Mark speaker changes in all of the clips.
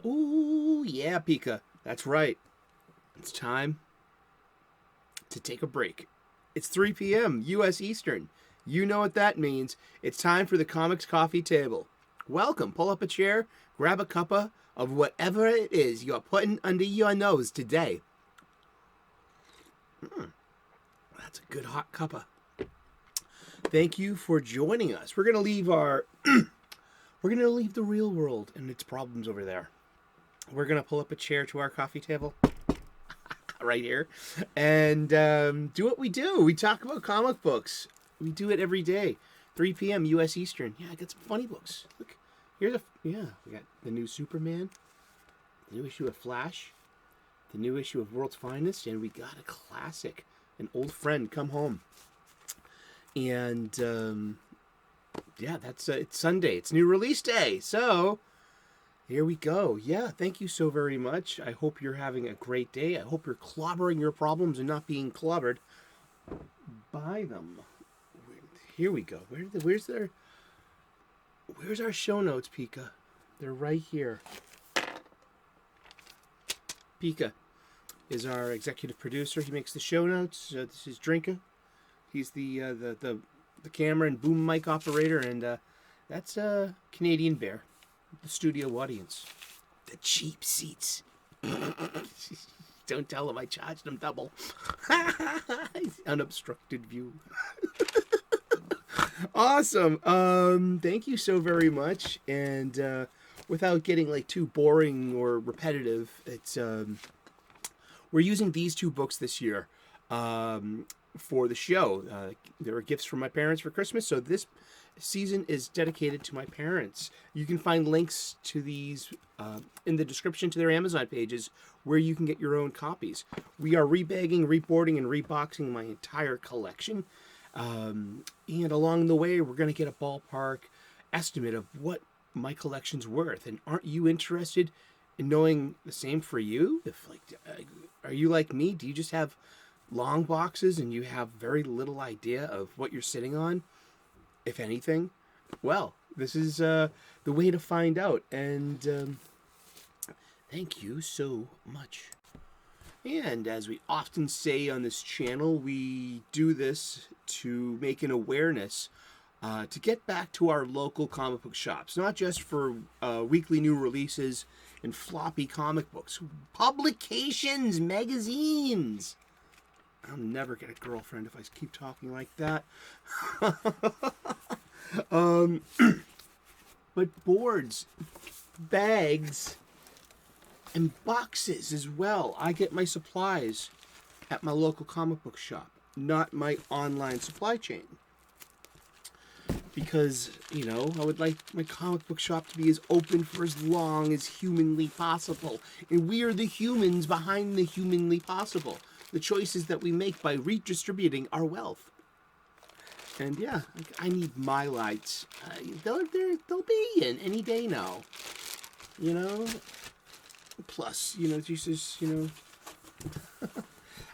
Speaker 1: Ooh, yeah, Pika. That's right. It's time to take a break. It's 3 p.m. U.S. Eastern. You know what that means. It's time for the Comics Coffee Table. Welcome. Pull up a chair, grab a cuppa of whatever it is you're putting under your nose today. That's a good hot cuppa. Thank you for joining us. We're gonna leave the real world and its problems over there. We're gonna pull up a chair to our coffee table right here and do what we do. We talk about comic books. We do it every day, 3 p.m. U.S. Eastern. Yeah, I got some funny books. Look, we got the new Superman, the new issue of Flash, the new issue of World's Finest, and we got a classic, an old friend come home. And it's Sunday. It's new release day. So here we go. Yeah, thank you so very much. I hope you're having a great day. I hope you're clobbering your problems and not being clobbered by them. Here we go. Where's our show notes, Pika? They're right here. Pika is our executive producer. He makes the show notes. This is Drinka. He's the camera and boom mic operator, and that's Canadian Bear, the studio audience, the cheap seats. Don't tell him I charged him double. Unobstructed view. Awesome. Thank you so very much. And without getting like too boring or repetitive, it's we're using these two books this year for the show. There were gifts from my parents for Christmas, so this season is dedicated to my parents. You can find links to these in the description to their Amazon pages where you can get your own copies. We are rebagging, reboarding, and reboxing my entire collection. And along the way, we're going to get a ballpark estimate of what my collection's worth. And aren't you interested in knowing the same for you? If are you like me? Do you just have long boxes and you have very little idea of what you're sitting on, if anything? Well, this is the way to find out. And thank you so much. And as we often say on this channel, we do this to make an awareness to get back to our local comic book shops, not just for weekly new releases and floppy comic books, publications, magazines. I'll never get a girlfriend if I keep talking like that. But boards, bags, and boxes as well. I get my supplies at my local comic book shop, not my online supply chain. Because, I would like my comic book shop to be as open for as long as humanly possible. And we are the humans behind the humanly possible. The choices that we make by redistributing our wealth. And yeah, I need my lights. They'll be in any day now. Plus, Jesus,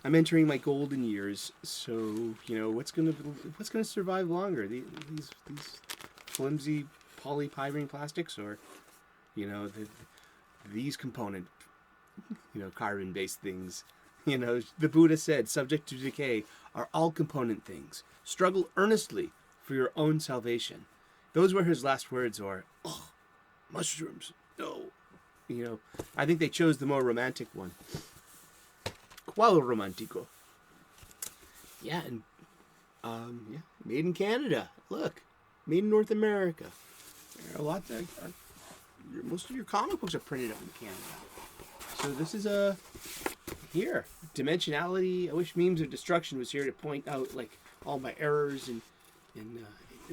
Speaker 1: I'm entering my golden years, so what's gonna survive longer? These flimsy polypyrene plastics, or these component, carbon-based things. The Buddha said, subject to decay are all component things. Struggle earnestly for your own salvation. Those were his last words, or mushrooms. No. I think they chose the more romantic one. Qual romantico? Yeah, and made in Canada. Look, made in North America. There are a lot most of your comic books are printed out in Canada. So this is here, Dimensionality. I wish Memes of Destruction was here to point out all my errors in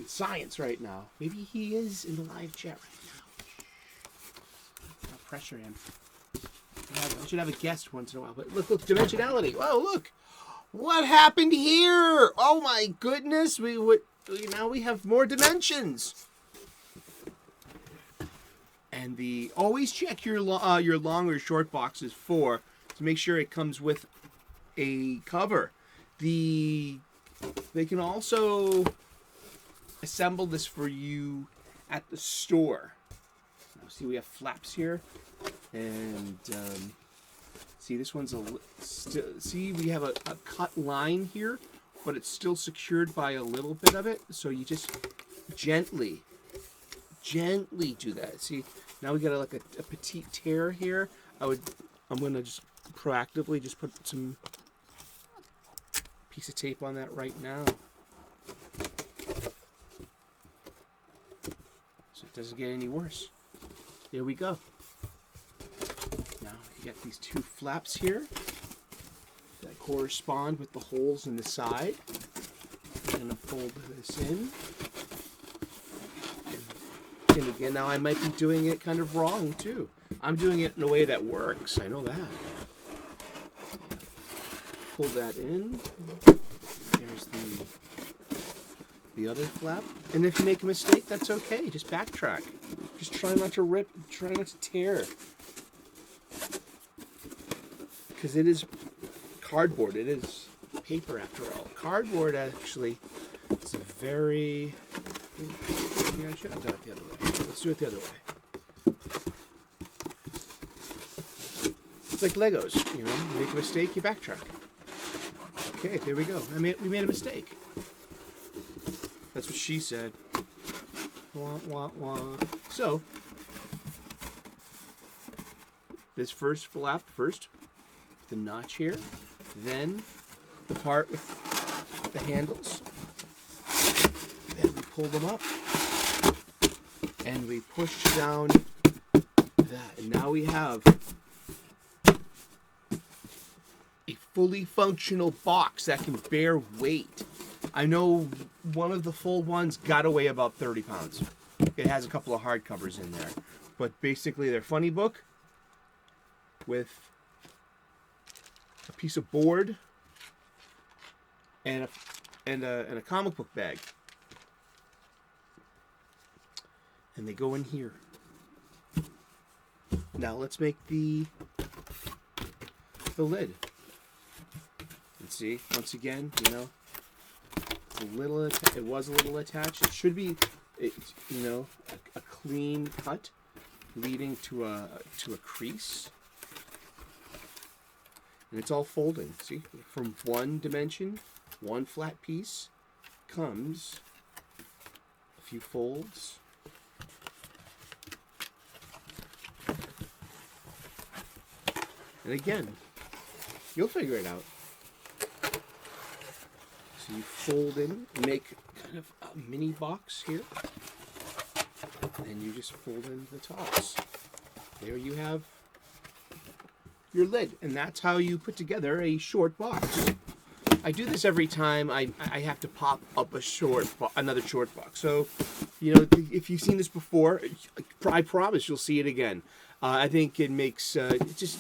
Speaker 1: science right now. Maybe he is in the live chat right now. I'll pressure him. I should have a guest once in a while. But look, Dimensionality. Whoa, look. What happened here? Oh my goodness. Now we have more dimensions. And always check your long or short boxes to make sure it comes with a cover. They can also assemble this for you at the store. Now, see, we have flaps here. And see, this one's see, we have a cut line here, but it's still secured by a little bit of it. So you just gently do that. See, now we got like a petite tear here. I'm gonna just proactively just put some piece of tape on that right now, so it doesn't get any worse. There we go. Now you got these two flaps here that correspond with the holes in the side. I'm gonna fold this in. And again, now I might be doing it kind of wrong too. I'm doing it in a way that works. I know that. Pull that in. There's the other flap. And if you make a mistake, that's okay. Just backtrack. Just try not to rip. Try not to tear. Because it is cardboard. It is paper after all. Cardboard actually is a very... Yeah, I should have done it the other way. Let's do it the other way. It's like Legos, you know. You make a mistake, you backtrack. Okay, there we go. We made a mistake. That's what she said. Wah, wah, wah. So, this first flap first, the notch here, then the part with the handles. Then we pull them up. And we push down that. And now we have a fully functional box that can bear weight. I know one of the full ones got to weigh about 30 pounds. It has a couple of hardcovers in there. But basically they're funny book with a piece of board and a comic book bag. And they go in here. Now let's make the lid. And see, once again, you know, it was a little attached. It should be, you know, a clean cut leading to a crease. And it's all folding. See, from one dimension, one flat piece comes a few folds. And again, you'll figure it out. So you fold in, make kind of a mini box here. And you just fold in the tops. There you have your lid. And that's how you put together a short box. I do this every time I have to pop up another short box. So, you know, if you've seen this before, I promise you'll see it again. I think it makes, it just...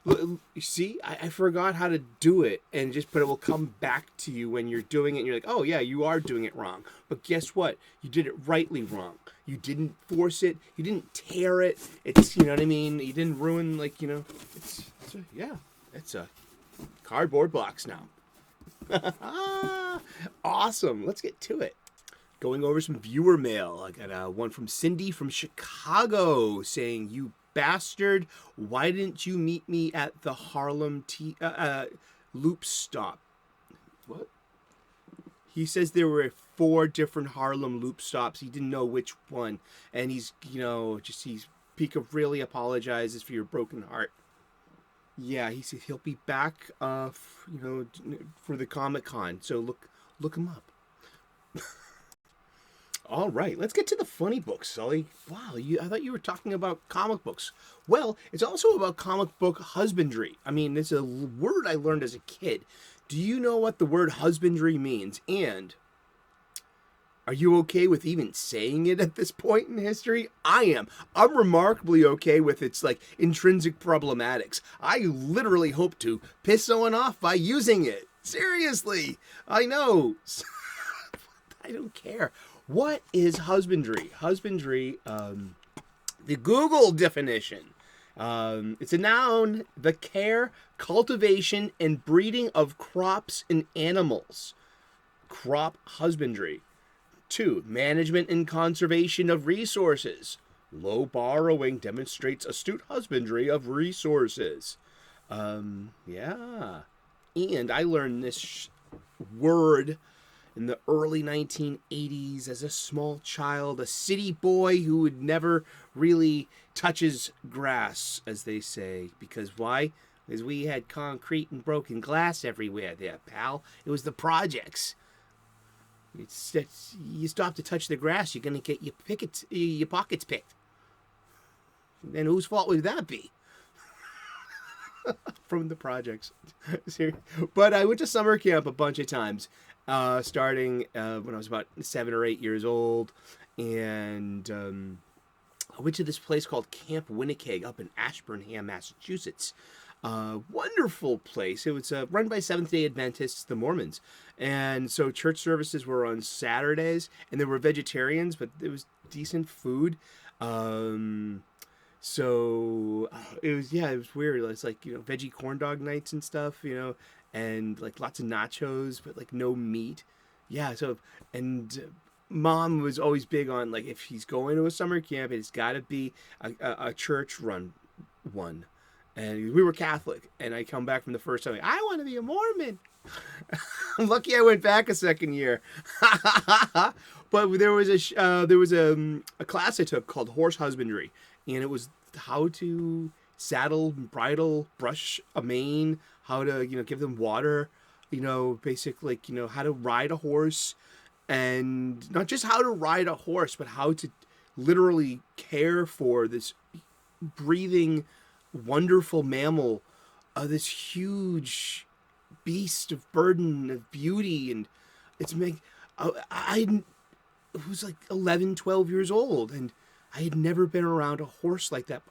Speaker 1: You see, I forgot how to do it, and it will come back to you when you're doing it, and you're like, oh yeah, you are doing it wrong. But guess what? You did it rightly wrong. You didn't force it. You didn't tear it. It's, you know what I mean? You didn't ruin, like, you know, it's a cardboard box now. Awesome. Let's get to it. Going over some viewer mail. I got one from Cindy from Chicago saying, you bastard, why didn't you meet me at the Harlem loop stop? What? He says there were 4 different Harlem loop stops. He didn't know which one. And he's, you know, Pika really apologizes for your broken heart. Yeah, he said he'll be back, you know, for the Comic-Con. So look him up. All right, let's get to the funny books, Sully. Wow, I thought you were talking about comic books. Well, it's also about comic book husbandry. I mean, it's a word I learned as a kid. Do you know what the word husbandry means? And are you okay with even saying it at this point in history? I am. I'm remarkably okay with its, like, intrinsic problematics. I literally hope to piss someone off by using it. Seriously. I know. I don't care. What is husbandry? Husbandry, the Google definition. It's a noun, the care, cultivation, and breeding of crops and animals. Crop husbandry. 2, management and conservation of resources. Low borrowing demonstrates astute husbandry of resources. Yeah. And I learned this word in the early 1980s as a small child, a city boy who would never really touch his grass, as they say. Because why? Because we had concrete and broken glass everywhere there, pal. It was the projects. You stop to touch the grass, you're going to get your pockets picked. Then whose fault would that be? From the projects. But I went to summer camp a bunch of times, starting when I was about 7 or 8 years old. And I went to this place called Camp Winnipeg up in Ashburnham, Massachusetts. Wonderful place. It was run by Seventh-day Adventists, the Mormons. And so church services were on Saturdays, and there were vegetarians, but it was decent food. So it was weird. It's like, veggie corn dog nights and stuff, and like lots of nachos, but like no meat. Yeah. So, and Mom was always big on, like, if he's going to a summer camp, it's got to be a church run one. And we were Catholic, and I come back from the first time, like, I want to be a Mormon. I'm lucky I went back a second year. But there was a class I took called horse husbandry, and it was how to saddle, bridle, brush a mane, how to give them water, basically how to ride a horse, and not just how to ride a horse, but how to literally care for this breathing, wonderful mammal, this huge beast of burden, of beauty. And I was like 11, 12 years old, and I had never been around a horse like that.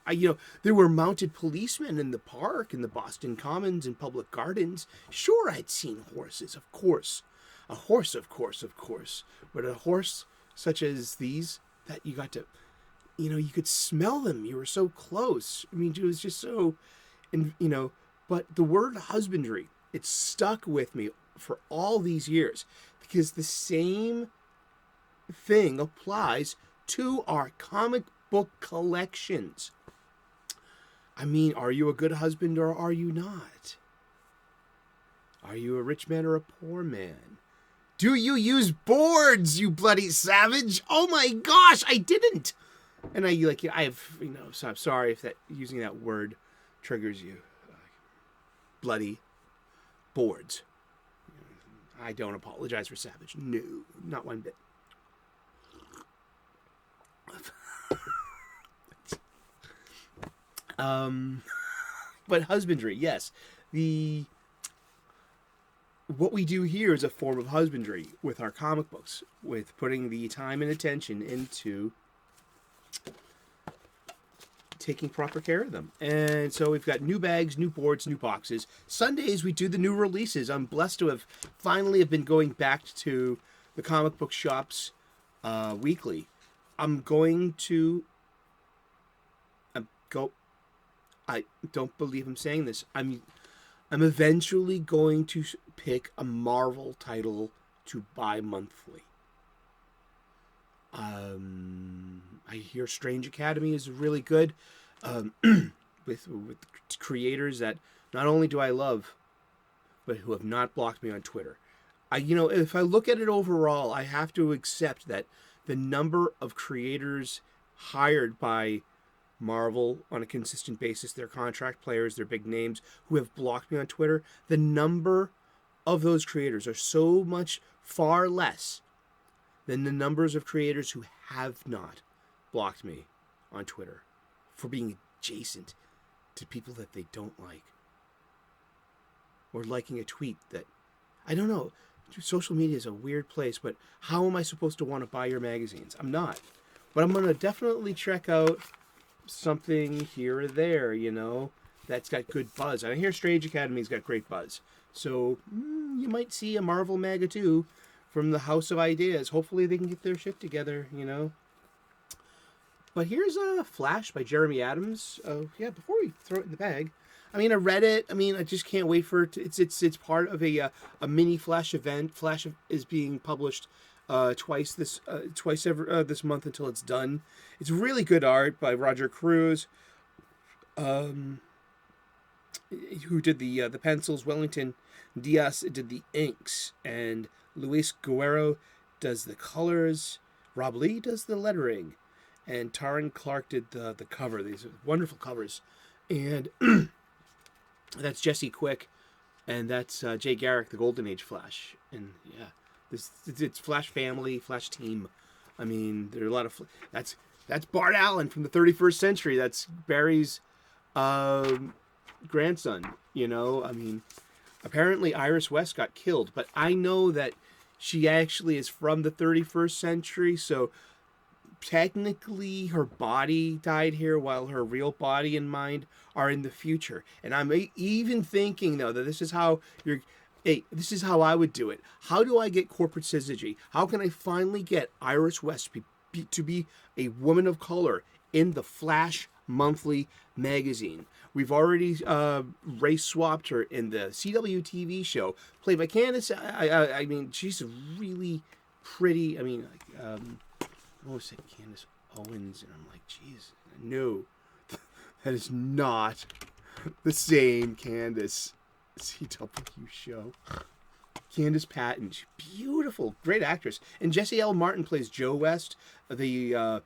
Speaker 1: There were mounted policemen in the park, in the Boston Commons, and public gardens. Sure, I'd seen horses, of course. A horse, of course. But a horse such as these, that you got to, you could smell them. You were so close. I mean, it was just so, and but the word husbandry, it stuck with me for all these years, because the same thing applies to our comic book collections. I mean, are you a good husband or are you not? Are you a rich man or a poor man? Do you use boards, you bloody savage? Oh my gosh, I didn't. And so I'm sorry if that using that word triggers you. Bloody boards. I don't apologize for savage. No, not one bit. But husbandry, yes. What we do here is a form of husbandry with our comic books, with putting the time and attention into taking proper care of them. And so we've got new bags, new boards, new boxes. Sundays, we do the new releases. I'm blessed to have finally been going back to the comic book shops weekly. I don't believe I'm saying this. I'm eventually going to pick a Marvel title to buy monthly. I hear Strange Academy is really good, with creators that not only do I love, but who have not blocked me on Twitter. If I look at it overall, I have to accept that the number of creators hired by Marvel on a consistent basis, their contract players, their big names who have blocked me on Twitter, the number of those creators are so much far less than the numbers of creators who have not blocked me on Twitter for being adjacent to people that they don't like, or liking a tweet that, I don't know, social media is a weird place, but how am I supposed to want to buy your magazines? I'm not. But I'm going to definitely check out something here or there, that's got good buzz. I hear Strange Academy's got great buzz. So you might see a Marvel Maga too from the House of Ideas. Hopefully they can get their shit together, But here's a Flash by Jeremy Adams. Before we throw it in the bag, I read it. I just can't wait for it. It's part of a mini Flash event. Flash is being published twice every this month until it's done. It's really good art by Roger Cruz, who did the pencils. Wellington Diaz did the inks, and Luis Guerrero does the colors. Rob Lee does the lettering, and Taran Clark did the cover. These are wonderful covers, and that's Jesse Quick, and that's Jay Garrick, the Golden Age Flash, and yeah, it's Flash family, Flash team. I mean, there are a lot of that's Bart Allen from the 31st century. That's Barry's grandson. You know, I mean, apparently Iris West got killed, but I know that she actually is from the 31st century, so technically her body died here while her real body and mind are in the future. And I'm even thinking, though, that this is how I would do it. How do I get corporate syzygy? How can I finally get Iris West to be a woman of color in the Flash Monthly magazine? We've already race swapped her in the CW TV show, played by Candace. I mean, she's really pretty. I mean, I almost said Candace Owens, and I'm like, geez, no, that is not the same Candace CW show. Candace Patton, she's beautiful, great actress, and Jesse L. Martin plays Joe West, the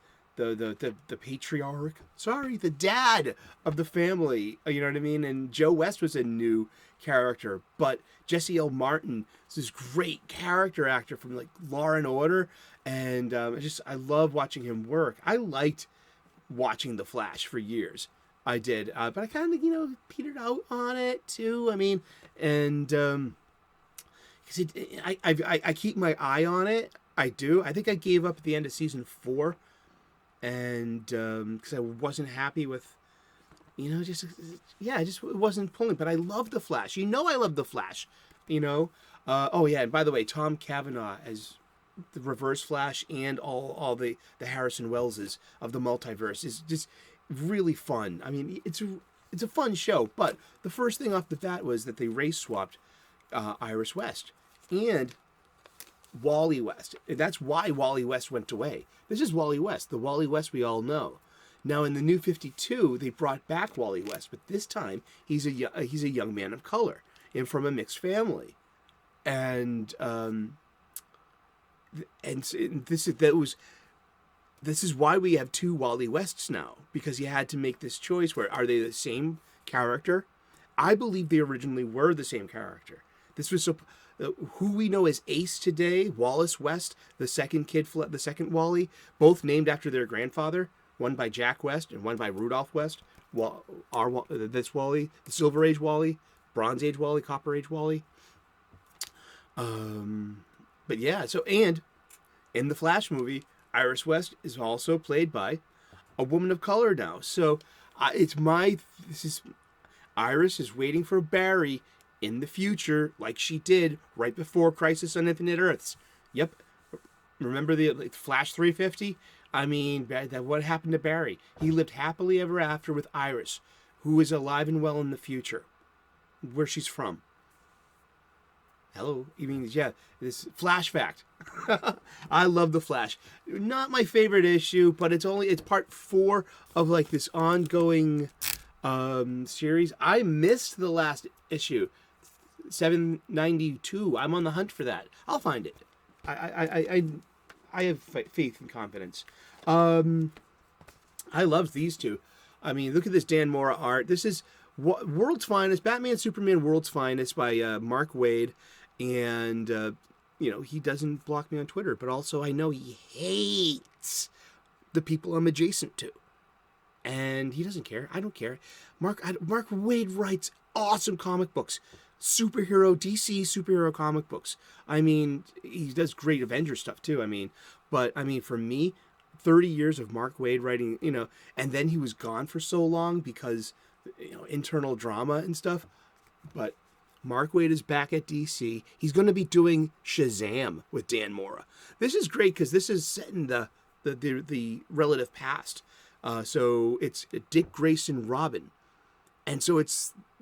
Speaker 1: patriarch. Sorry, the dad of the family. You know what I mean? And Joe West was a new character, but Jesse L. Martin is this great character actor from like Law and Order, and I love watching him work. I liked watching The Flash for years. I did, but I kind of petered out on it too. I mean, and because I keep my eye on it. I do. I think I gave up at the end of season 4. And because I wasn't happy with, it just wasn't pulling. But I love The Flash. I love The Flash. Oh yeah, and by the way, Tom Cavanaugh as the Reverse Flash and all the Harrison Welleses of the multiverse is just really fun. I mean, it's a fun show. But the first thing off the bat was that they race swapped Iris West and Wally West. That's why Wally West went away. This is Wally West, the Wally West we all know. Now in the New 52, they brought back Wally West, but this time he's a young man of color and from a mixed family, and this is why we have 2 Wally Wests now, because you had to make this choice where are they the same character? I believe they originally were the same character. This was who we know as Ace today, Wallace West, the second Wally, both named after their grandfather, one by Jack West and one by Rudolph West. This Wally, the Silver Age Wally, Bronze Age Wally, Copper Age Wally. But yeah, and in the Flash movie, Iris West is also played by a woman of color now. So Iris is waiting for Barry in the future, like she did right before Crisis on Infinite Earths. Yep. Remember the Flash 350? I mean, what happened to Barry? He lived happily ever after with Iris, who is alive and well in the future, where she's from. Hello? You mean, yeah, this Flash fact. I love the Flash. Not my favorite issue, but it's part 4 of like this ongoing series. I missed the last issue. 792. I'm on the hunt for that. I'll find it. I have faith and confidence. I love these 2. I mean, look at this Dan Mora art. This is World's Finest, Batman Superman World's Finest by Mark Waid. And, he doesn't block me on Twitter, but also I know he hates the people I'm adjacent to. And he doesn't care. I don't care. Mark Waid writes awesome comic books. DC superhero comic books. I mean, he does great Avengers stuff too. But for me, 30 years of Mark Waid writing, and then he was gone for so long because, internal drama and stuff. But Mark Waid is back at DC. He's going to be doing Shazam with Dan Mora. This is great because this is set in the relative past. So it's Dick Grayson Robin. And so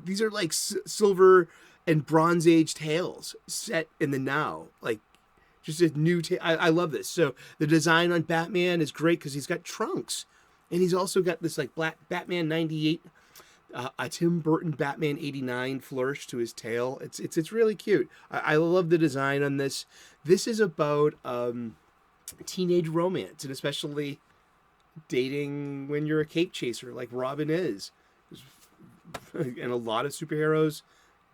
Speaker 1: these are like silver and bronze age tales set in the now. Like Just a new I love this. So the design on Batman is great because he's got trunks. And he's also got this like black Batman 98, a Tim Burton Batman 89 flourish to his tail. It's really cute. I love the design on this. This is about teenage romance, and especially dating when you're a cape chaser like Robin is. And a lot of superheroes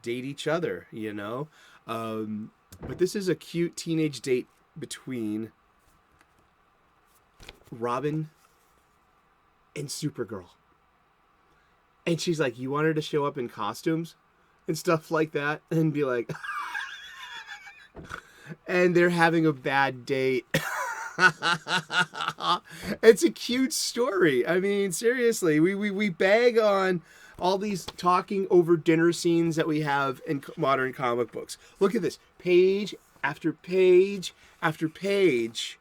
Speaker 1: date each other, you know. But this is a cute teenage date between Robin and Supergirl. And she's like, you want her to show up in costumes and stuff like that and be like, and they're having a bad date. It's a cute story. I mean, seriously, we bag on all these talking over dinner scenes that we have in modern comic books. Look at this. Page after page after page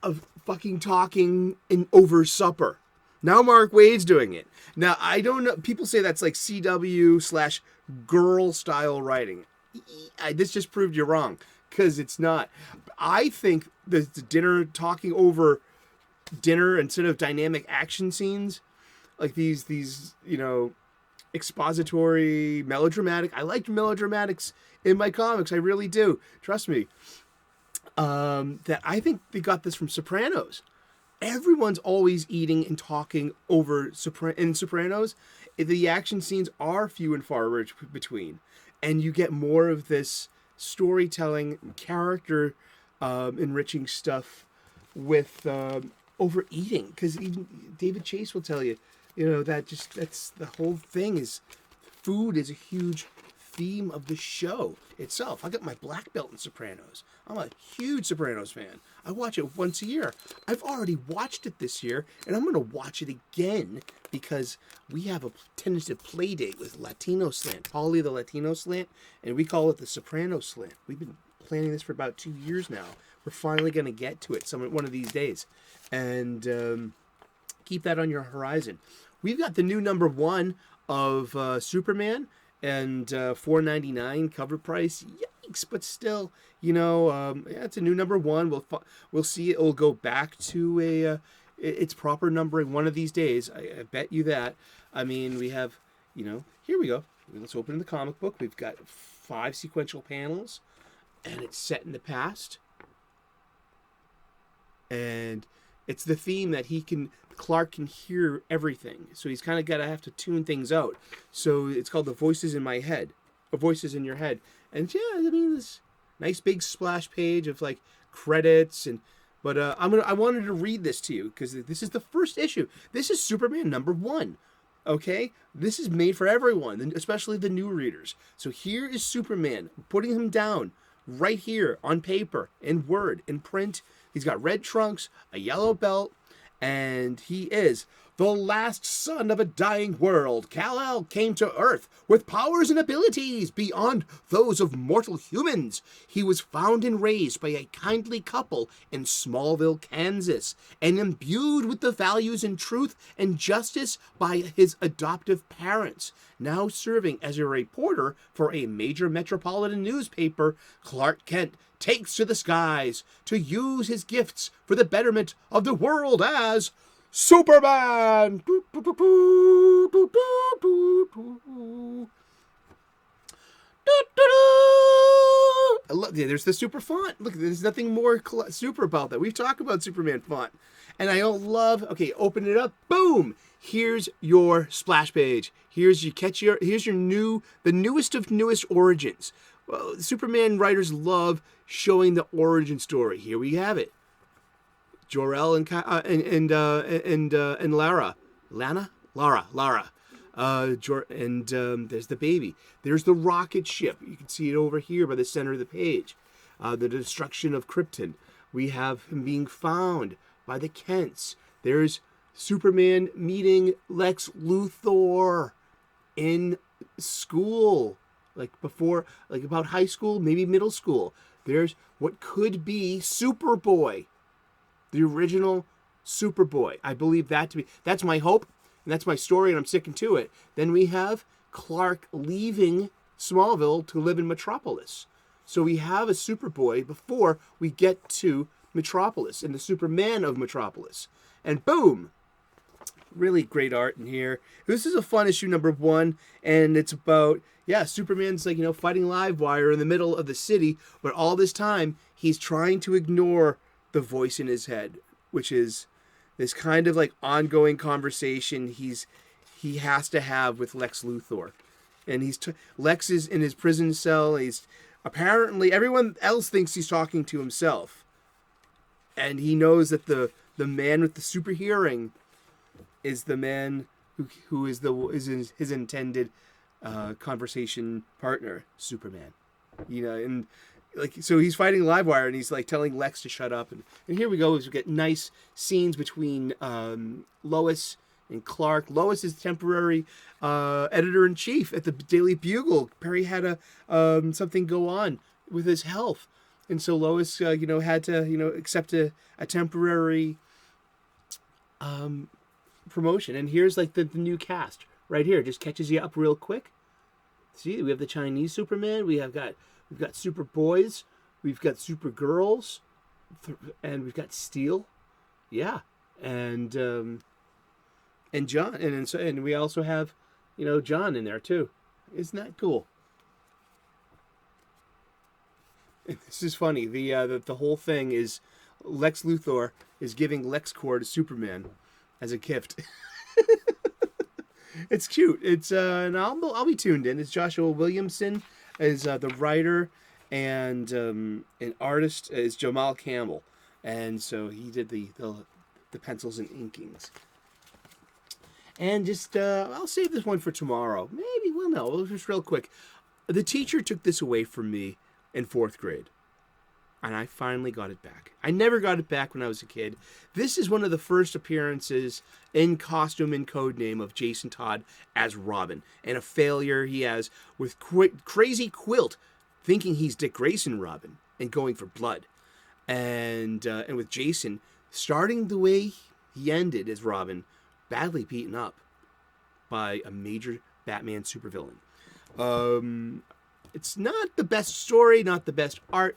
Speaker 1: of fucking talking in over supper. Now Mark Waid's doing it. Now, I don't know. People say that's like CW/girl style writing. This just proved you wrong, because it's not. I think the dinner, talking over dinner instead of dynamic action scenes, like these you know, expository, melodramatic. I like melodramatics in my comics. I really do. Trust me. That I think they got this from Sopranos. Everyone's always eating and talking over in Sopranos. The action scenes are few and far between, and you get more of this storytelling, character enriching stuff with overeating. Because even David Chase will tell you, you know, that's the whole thing. Is food is a huge theme of the show itself. I got my black belt in Sopranos. I'm a huge Sopranos fan. I watch it once a year. I've already watched it this year, and I'm going to watch it again because we have a tentative play date with Latino Slant, Polly the Latino Slant, and we call it the Soprano Slant. We've been planning this for about 2 years now. We're finally going to get to it one of these days, and keep that on your horizon. We've got the new number 1 of Superman, and $4.99 cover price. Yikes! But still, you know, yeah, it's a new number 1. We'll see. It will go back to its proper numbering one of these days. I bet you that. I mean, we have, you know, here we go. Let's open the comic book. We've got 5 sequential panels, and it's set in the past. And it's the theme that Clark can hear everything. So he's kind of got to have to tune things out. So it's called The Voices in My Head. Or Voices in Your Head. And yeah, I mean, this nice big splash page of like credits. But I wanted to read this to you because this is the first issue. This is Superman number 1. Okay? This is made for everyone, especially the new readers. So here is Superman, putting him down right here on paper, in Word, in print. He's got red trunks, a yellow belt, and he is the last son of a dying world. Kal-El came to Earth with powers and abilities beyond those of mortal humans. He was found and raised by a kindly couple in Smallville, Kansas, and imbued with the values and truth and justice by his adoptive parents. Now serving as a reporter for a major metropolitan newspaper, Clark Kent takes to the skies to use his gifts for the betterment of the world as Superman. I love, yeah, there's the super font. Look, there's nothing more super about that. We've talked about Superman font, and I love. Okay, open it up. Boom. Here's your splash page. Here's your the newest of newest origins. Well, Superman writers love showing the origin story. Here we have it. Jor-El and Lara. There's the baby. There's the rocket ship. You can see it over here by the center of the page. The destruction of Krypton. We have him being found by the Kents. There's Superman meeting Lex Luthor in school. About high school, maybe middle school. There's what could be Superboy. The original Superboy. I believe that to be... That's my hope, and that's my story, and I'm sticking to it. Then we have Clark leaving Smallville to live in Metropolis. So we have a Superboy before we get to Metropolis and the Superman of Metropolis. And boom! Really great art in here. This is a fun issue #1, and it's about, Superman's like, fighting Livewire in the middle of the city, but all this time he's trying to ignore the voice in his head, which is this kind of like ongoing conversation he has to have with Lex Luthor. And Lex is in his prison cell. He's apparently, everyone else thinks he's talking to himself. And he knows that the man with the super hearing is the man who is his intended conversation partner, Superman. And so he's fighting Livewire, and he's like telling Lex to shut up. And here we go. We get nice scenes between Lois and Clark. Lois is temporary editor-in-chief at the Daily Bugle. Perry had something go on with his health. And so Lois, had to, accept a temporary promotion. And here's like the new cast right here. Just catches you up real quick. See, we have the Chinese Superman. We've got Super Boys. We've got Super Girls, and we've got Steel. Yeah, and John, and we also have, John in there too. Isn't that cool? And this is funny. The whole thing is Lex Luthor is giving LexCorp to Superman as a gift. It's cute. It's and I'll be tuned in. It's Joshua Williamson as the writer, and an artist is Jamal Campbell, and so he did the pencils and inkings. And just I'll save this one for tomorrow. Maybe we'll know. Just real quick, the teacher took this away from me in 4th grade. And I finally got it back. I never got it back when I was a kid. This is one of the first appearances in costume and codename of Jason Todd as Robin. And a failure he has with Crazy Quilt thinking he's Dick Grayson Robin and going for blood. And with Jason starting the way he ended as Robin, badly beaten up by a major Batman supervillain. It's not the best story, not the best art,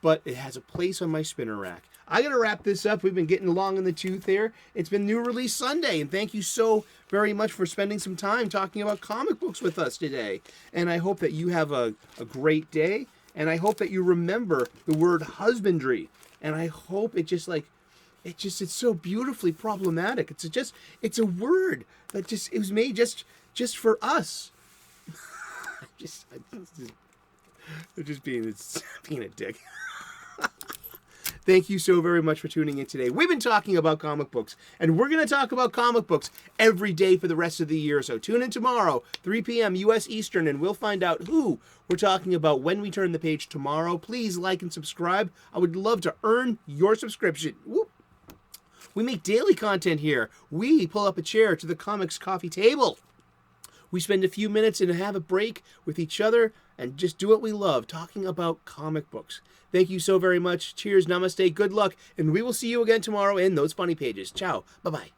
Speaker 1: but it has a place on my spinner rack. I got to wrap this up. We've been getting along in the tooth here. It's been New Release Sunday, and thank you so very much for spending some time talking about comic books with us today. And I hope that you have a great day, and I hope that you remember the word husbandry. And I hope it's so beautifully problematic. It's a word that it was made just for us. Just being a dick. Thank you so very much for tuning in today. We've been talking about comic books, and we're going to talk about comic books every day for the rest of the year. So tune in tomorrow, 3 p.m. U.S. Eastern, and we'll find out who we're talking about when we turn the page tomorrow. Please like and subscribe. I would love to earn your subscription. Whoop. We make daily content here. We pull up a chair to the comics coffee table. We spend a few minutes and have a break with each other and just do what we love, talking about comic books. Thank you so very much. Cheers, namaste, good luck, and we will see you again tomorrow in those funny pages. Ciao. Bye-bye.